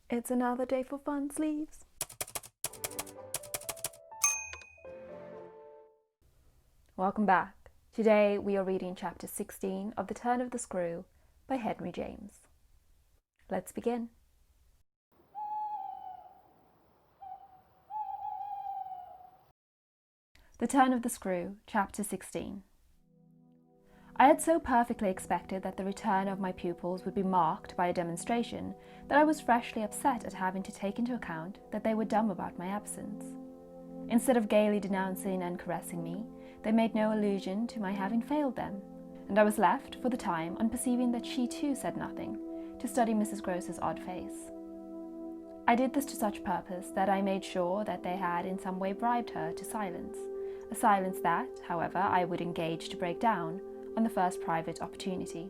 It's another day for fun sleeves. Welcome back. Today we are reading chapter 16 of The Turn of the Screw by Henry James. Let's begin. The Turn of the Screw, chapter 16. I had so perfectly expected that the return of my pupils would be marked by a demonstration that I was freshly upset at having to take into account that they were dumb about my absence. Instead of gaily denouncing and caressing me, they made no allusion to my having failed them, and I was left, for the time, on perceiving that she too said nothing, to study Mrs. Groce's odd face. I did this to such purpose that I made sure that they had in some way bribed her to silence, a silence that, however, I would engage to break down on the first private opportunity.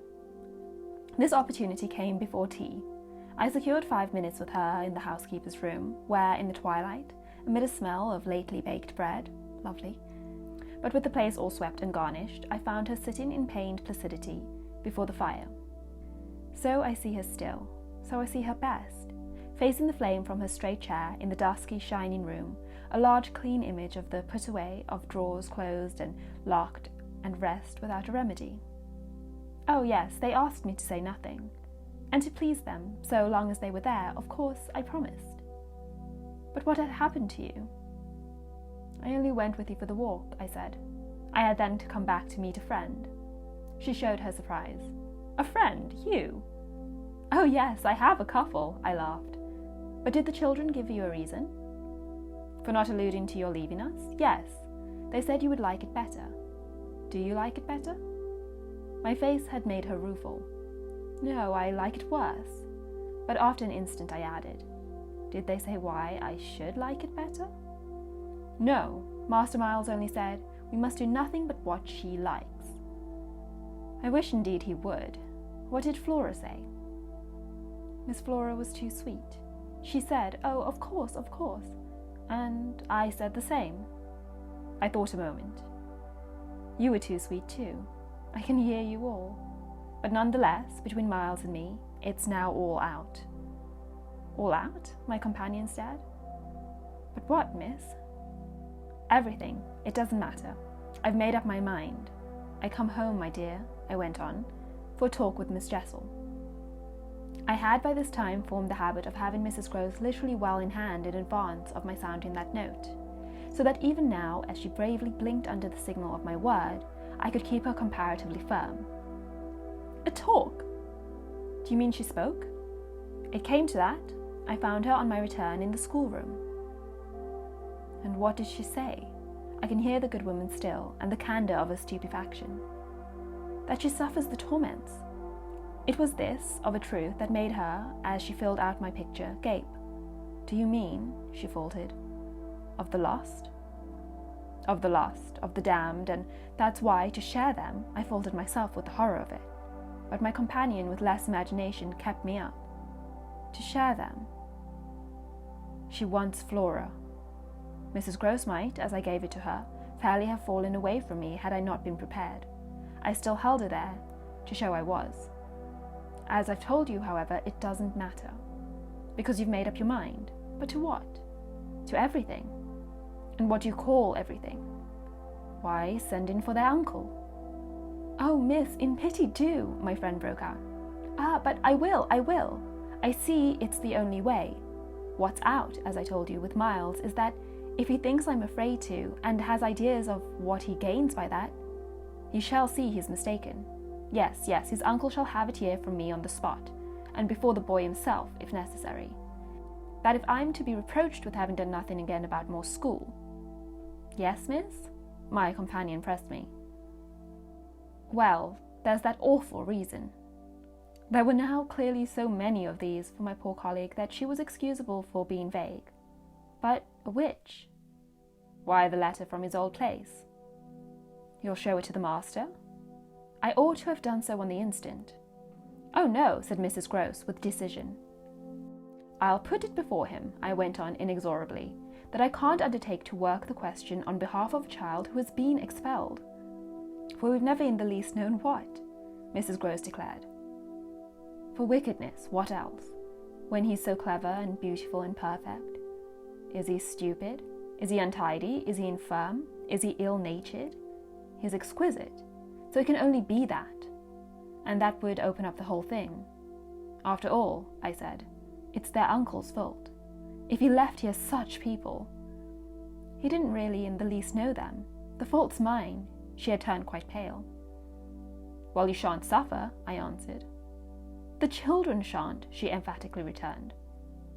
This opportunity came before tea. I secured 5 minutes with her in the housekeeper's room, where, in the twilight, amid a smell of lately baked bread, lovely, but with the place all swept and garnished, I found her sitting in pained placidity before the fire. So I see her still, so I see her best, facing the flame from her straight chair in the dusky, shining room, a large, clean image of the put-away of drawers closed and locked and rest without a remedy. Oh yes, they asked me to say nothing, and to please them, so long as they were there, of course, I promised. But what had happened to you? I only went with you for the walk, I said. I had then to come back to meet a friend. She showed her surprise. A friend? You? Oh yes, I have a couple, I laughed. But did the children give you a reason? For not alluding to your leaving us? Yes. They said you would like it better. Do you like it better? My face had made her rueful. No, I like it worse. But after an instant I added, did they say why I should like it better? No, Master Miles only said, we must do nothing but what she likes. I wish indeed he would. What did Flora say? Miss Flora was too sweet. She said, oh, of course, and I said the same. I thought a moment. You were too sweet too. I can hear you all. But nonetheless, between Miles and me, it's now all out. All out? My companion stared. But what, miss? Everything. It doesn't matter. I've made up my mind. I come home, my dear, I went on, for a talk with Miss Jessel. I had by this time formed the habit of having Mrs. Grose literally well in hand in advance of my sounding that note, so that even now, as she bravely blinked under the signal of my word, I could keep her comparatively firm. A talk? Do you mean she spoke? It came to that. I found her on my return in the schoolroom. And what did she say? I can hear the good woman still, and the candour of her stupefaction. That she suffers the torments. It was this, of a truth, that made her, as she filled out my picture, gape. Do you mean, she faltered, of the lost? Of the lost, of the damned, and that's why, to share them, I faltered myself with the horror of it. But my companion, with less imagination, kept me up. To share them. She wants Flora. Mrs. Grose might, as I gave it to her, fairly have fallen away from me had I not been prepared. I still held her there, to show I was. As I've told you, however, it doesn't matter. Because you've made up your mind. But to what? To everything. And what do you call everything? Why, send in for their uncle. Oh, miss, in pity do, my friend broke out. Ah, but I will. I see it's the only way. What's out, as I told you, with Miles, is that if he thinks I'm afraid to, and has ideas of what he gains by that, he shall see he's mistaken. Yes, his uncle shall have it here from me on the spot, and before the boy himself, if necessary. That if I'm to be reproached with having done nothing again about more school. Yes, miss? My companion pressed me. Well, there's that awful reason. There were now clearly so many of these for my poor colleague that she was excusable for being vague. But which? Why, the letter from his old place. You'll show it to the master? I ought to have done so on the instant. Oh no, said Mrs. Grose with decision. I'll put it before him, I went on inexorably, that I can't undertake to work the question on behalf of a child who has been expelled. For we've never in the least known what, Mrs. Grose declared. For wickedness, what else? when he's so clever and beautiful and perfect? Is he stupid? Is he untidy? Is he infirm? Is he ill-natured? He's exquisite, so it can only be that. And that would open up the whole thing. After all, I said, it's their uncle's fault. If he left here such people... He didn't really in the least know them. The fault's mine. She had turned quite pale. Well, you shan't suffer, I answered. The children shan't, she emphatically returned.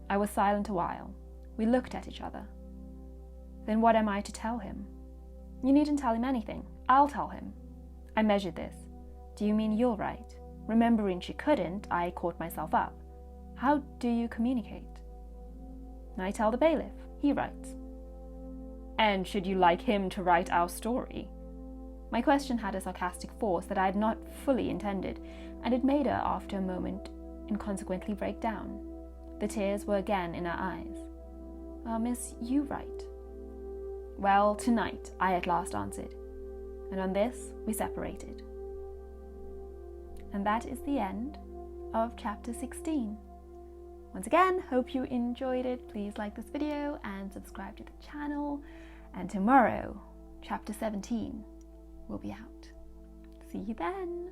I was silent a while. We looked at each other. Then what am I to tell him? You needn't tell him anything. I'll tell him. I measured this. Do you mean you'll write? Remembering she couldn't, I caught myself up. How do you communicate? I tell the bailiff. He writes. And should you like him to write our story? My question had a sarcastic force that I had not fully intended, and it made her, after a moment, inconsequently break down. The tears were again in her eyes. Miss, you write. Well, tonight, I at last answered. And on this, we separated. And that is the end of chapter 16. Once again, hope you enjoyed it. Please like this video and subscribe to the channel. And tomorrow, chapter 17 will be out. See you then.